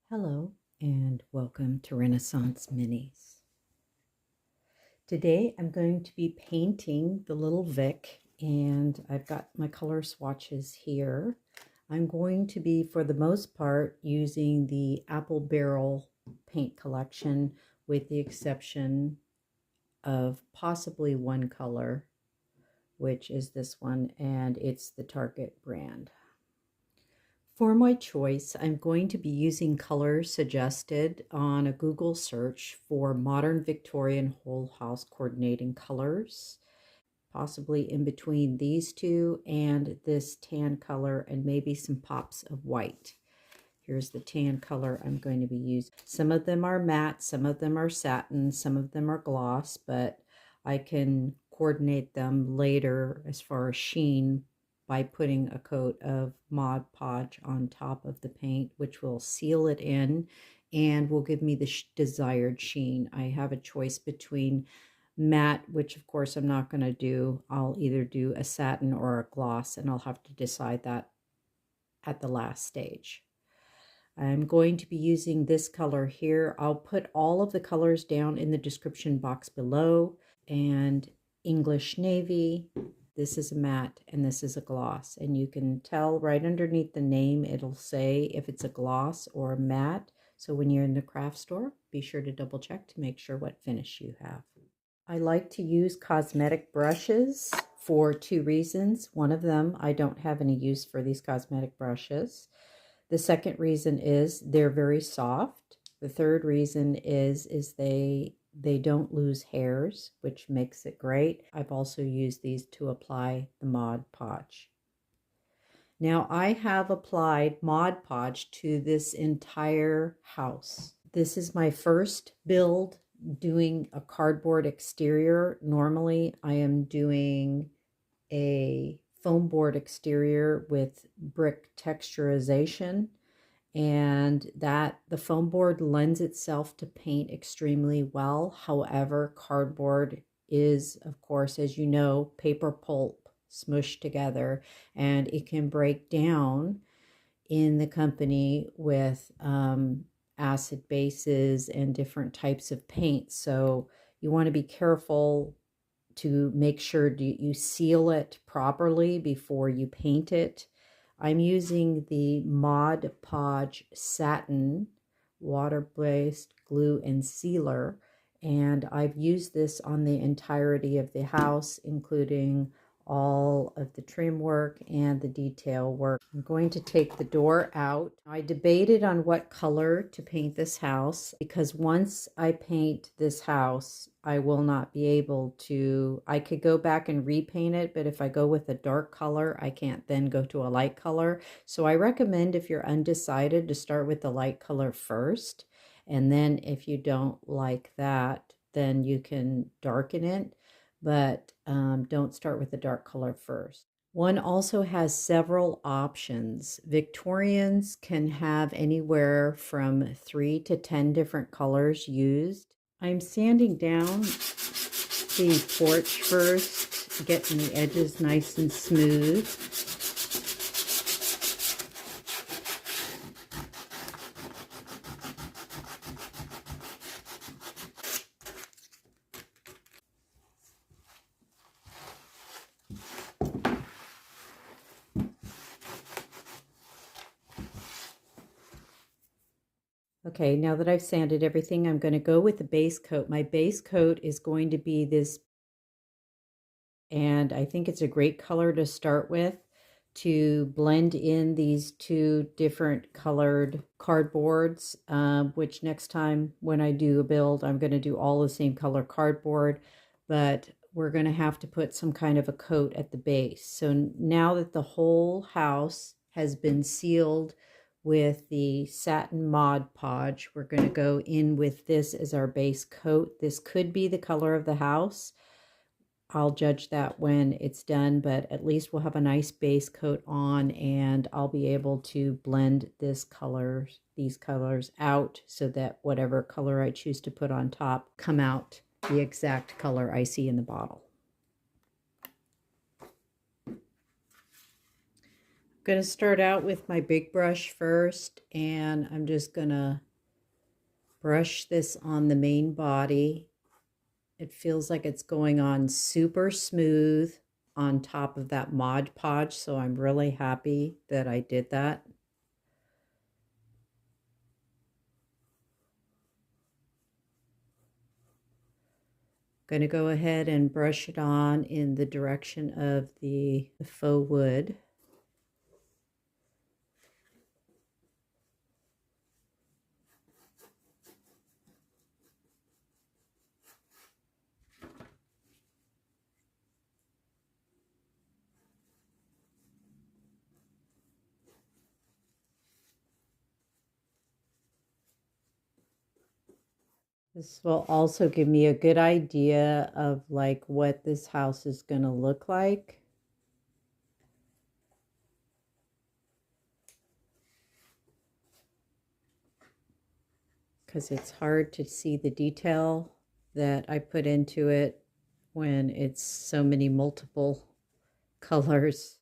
Hello and welcome to Renaissance Minis. Today I'm going to be painting the little Vic, and I've got my color swatches here. I'm going to be, for the most part, using the Apple Barrel paint collection with the exception of possibly one color, which is this one, and it's the Target brand. For my choice, I'm going to be using colors suggested on a Google search for modern Victorian whole house coordinating colors, possibly in between these two and this tan color and maybe some pops of white. Here's the tan color I'm going to be using. Some of them are matte, some of them are satin, some of them are gloss, but I can coordinate them later as far as sheen by putting a coat of Mod Podge on top of the paint, which will seal it in and will give me the desired sheen. I have a choice between matte, which of course I'm not going to do. I'll either do a satin or a gloss, and I'll have to decide that at the last stage. I'm going to be using this color here. I'll put all of the colors down in the description box below. And English Navy, this is a matte and this is a gloss, and you can tell right underneath the name it'll say if it's a gloss or a matte. So when you're in the craft store, be sure to double check to make sure what finish you have. I like to use cosmetic brushes for two reasons. One of them, I don't have any use for these cosmetic brushes. The second reason is they're very soft. The third reason is they don't lose hairs, which makes it great. I've also used these to apply the Mod Podge. Now I have applied Mod Podge to this entire house. This is my first build doing a cardboard exterior. Normally I am doing a foam board exterior with brick texturization, and that the foam board lends itself to paint extremely well. However, cardboard is, of course, as you know, paper pulp smushed together, and it can break down in the company with acid bases and different types of paint. So you want to be careful to make sure you seal it properly before you paint it. I'm using the Mod Podge Satin water-based glue and sealer, and I've used this on the entirety of the house, including all of the trim work and the detail work. I'm going to take the door out. I debated on what color to paint this house, because once I paint this house, I will not be able to, I could go back and repaint it, but if I go with a dark color, I can't then go to a light color. So I recommend, if you're undecided, to start with the light color first. And then if you don't like that, then you can darken it. But don't start with the dark color first. One also has several options. Victorians can have anywhere from 3 to 10 different colors used. I'm sanding down the porch first, getting the edges nice and smooth. Okay, now that I've sanded everything, I'm going to go with the base coat. My base coat is going to be this, and I think it's a great color to start with to blend in these two different colored cardboards, which next time when I do a build, I'm going to do all the same color cardboard, but we're going to have to put some kind of a coat at the base. So now that the whole house has been sealed with the Satin Mod Podge, we're going to go in with this as our base coat. This could be the color of the house. I'll judge that when it's done, but at least we'll have a nice base coat on, and I'll be able to blend these colors out so that whatever color I choose to put on top come out the exact color I see in the bottle. Going to start out with my big brush first, and I'm just going to brush this on the main body. It feels like it's going on super smooth on top of that Mod Podge, so I'm really happy that I did that. Going to go ahead and brush it on in the direction of the faux wood. This will also give me a good idea of like what this house is going to look like. Because it's hard to see the detail that I put into it when it's so many multiple colors.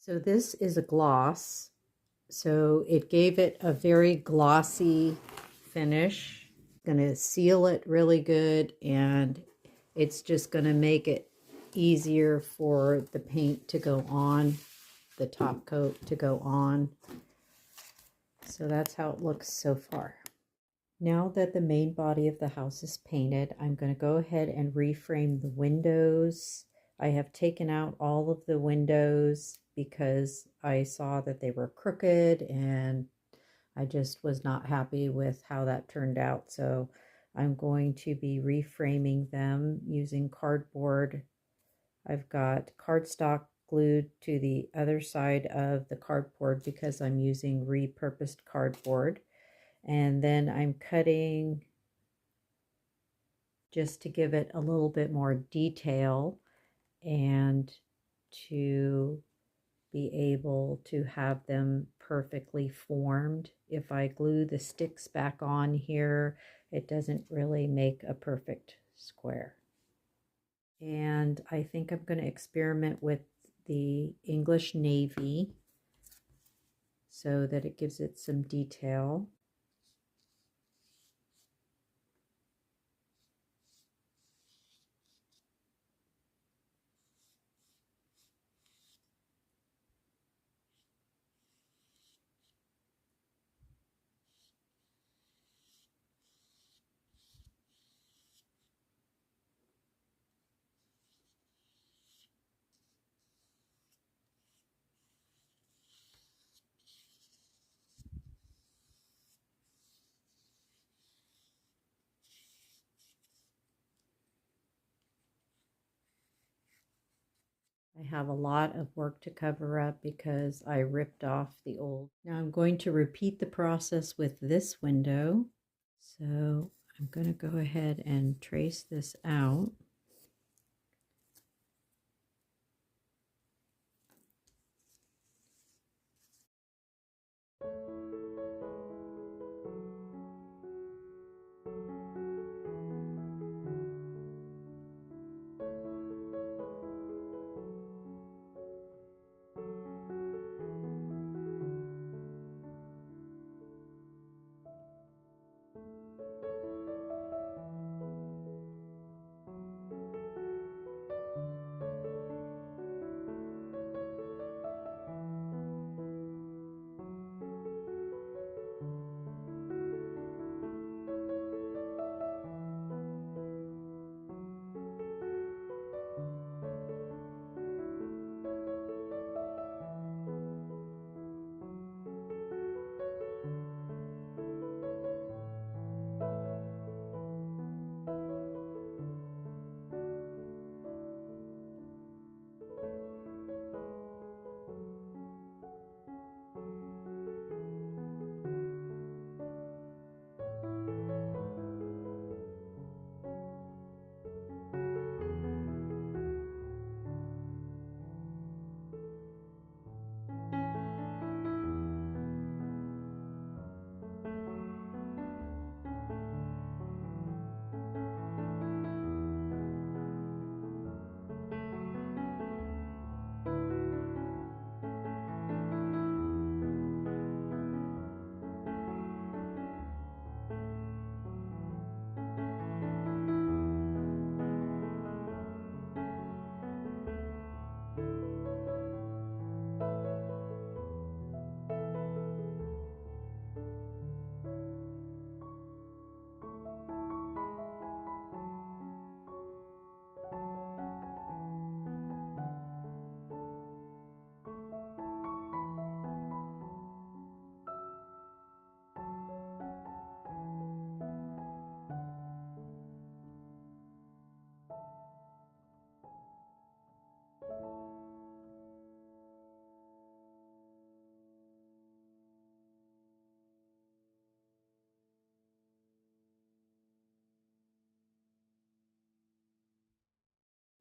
So this is a gloss, so it gave it a very glossy finish. Going to seal it really good, and it's just going to make it easier for the paint to go on, the top coat to go on. So that's how it looks so far. Now that the main body of the house is painted, I'm going to go ahead and reframe the windows. I have taken out all of the windows because I saw that they were crooked and I just was not happy with how that turned out. So I'm going to be reframing them using cardboard. I've got cardstock glued to the other side of the cardboard because I'm using repurposed cardboard. And then I'm cutting just to give it a little bit more detail and to be able to have them perfectly formed. If I glue the sticks back on here, it doesn't really make a perfect square. And I think I'm going to experiment with the English navy so that it gives it some detail. I have a lot of work to cover up because I ripped off the old. Now I'm going to repeat the process with this window. So I'm going to go ahead and trace this out.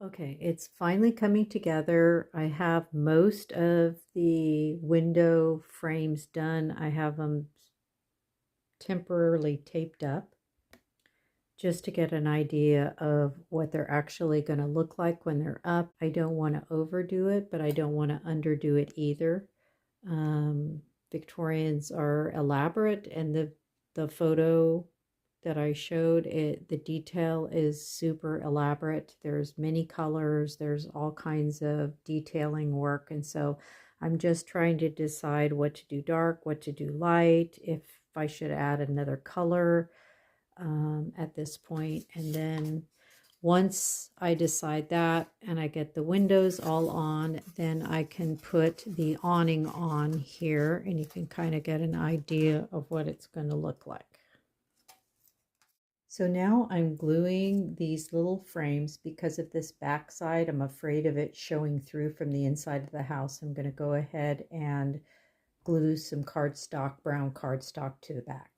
Okay, it's finally coming together. I have most of the window frames done. I have them temporarily taped up just to get an idea of what they're actually going to look like when they're up. I don't want to overdo it, but I don't want to underdo it either. Victorians are elaborate, and the photo that I showed, the detail is super elaborate. There's many colors, there's all kinds of detailing work, and so I'm just trying to decide what to do dark, what to do light, if I should add another color at this point. And then once I decide that and I get the windows all on, then I can put the awning on here and you can kind of get an idea of what it's going to look like. So now I'm gluing these little frames because of this back side. I'm afraid of it showing through from the inside of the house. I'm going to go ahead and glue some cardstock, brown cardstock to the back.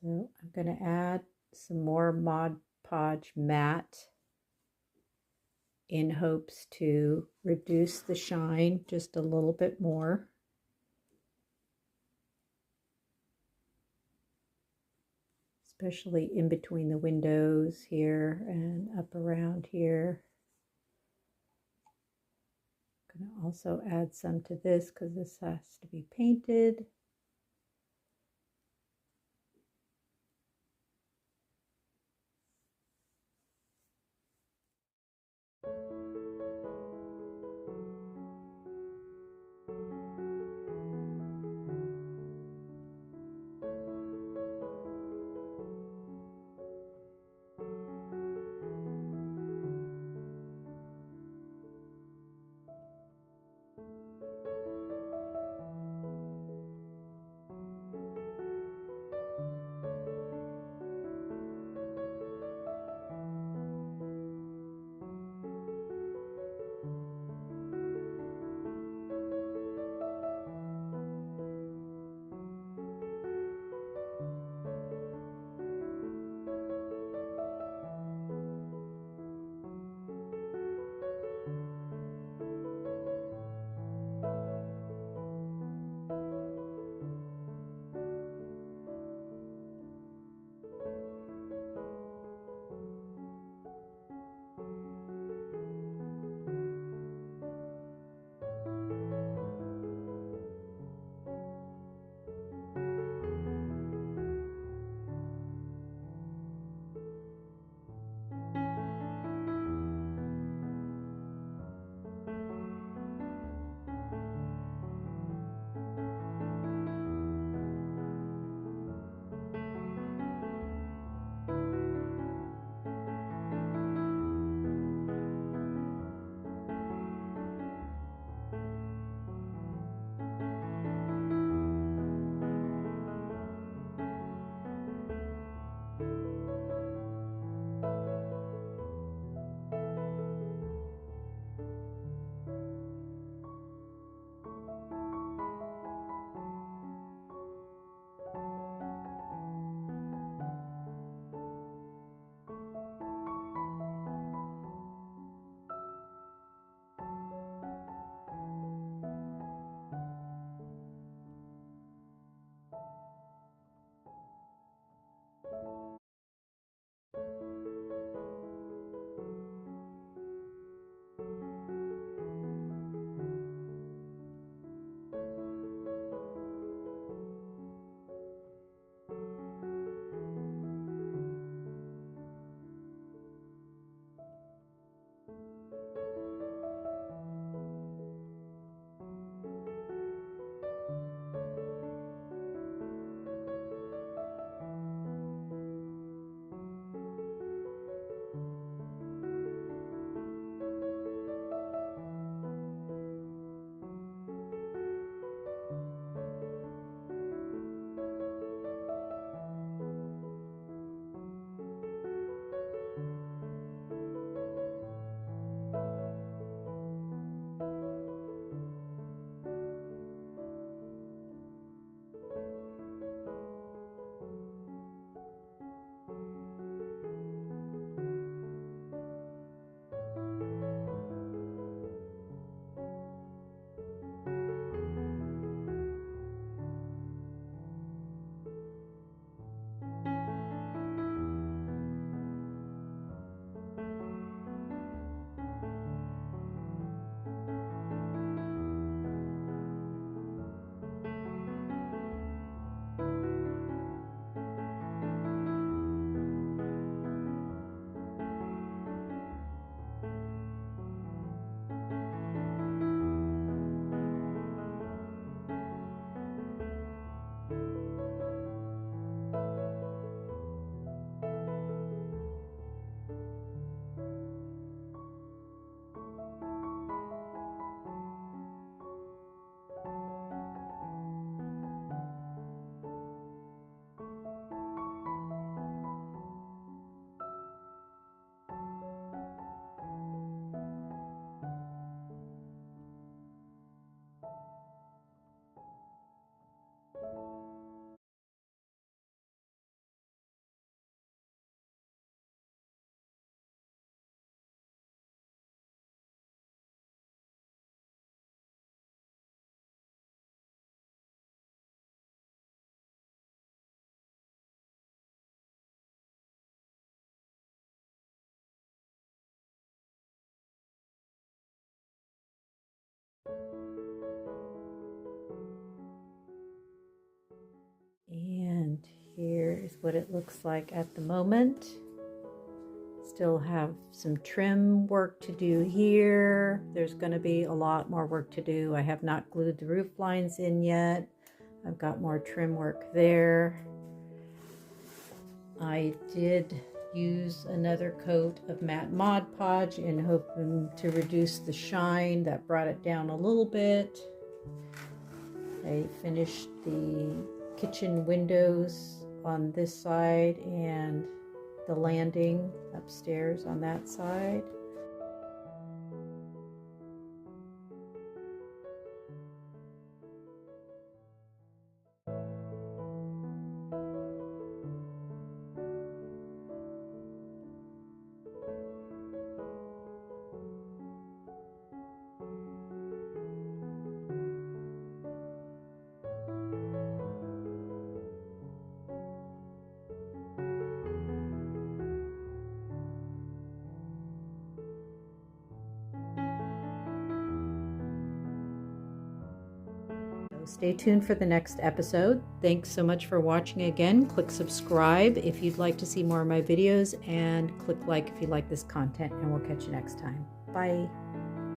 So I'm going to add some more Mod Podge matte in hopes to reduce the shine just a little bit more. Especially in between the windows here and up around here. I'm going to also add some to this because this has to be painted. what it looks like at the moment. Still have some trim work to do here. There's going to be a lot more work to do. I have not glued the roof lines in yet. I've got more trim work there. I did use another coat of matte Mod Podge in hoping to reduce the shine. That brought it down a little bit. I finished the kitchen windows on this side and the landing upstairs on that side. Stay tuned for the next episode. Thanks so much for watching again. Click subscribe if you'd like to see more of my videos, and click like if you like this content, and we'll catch you next time. Bye.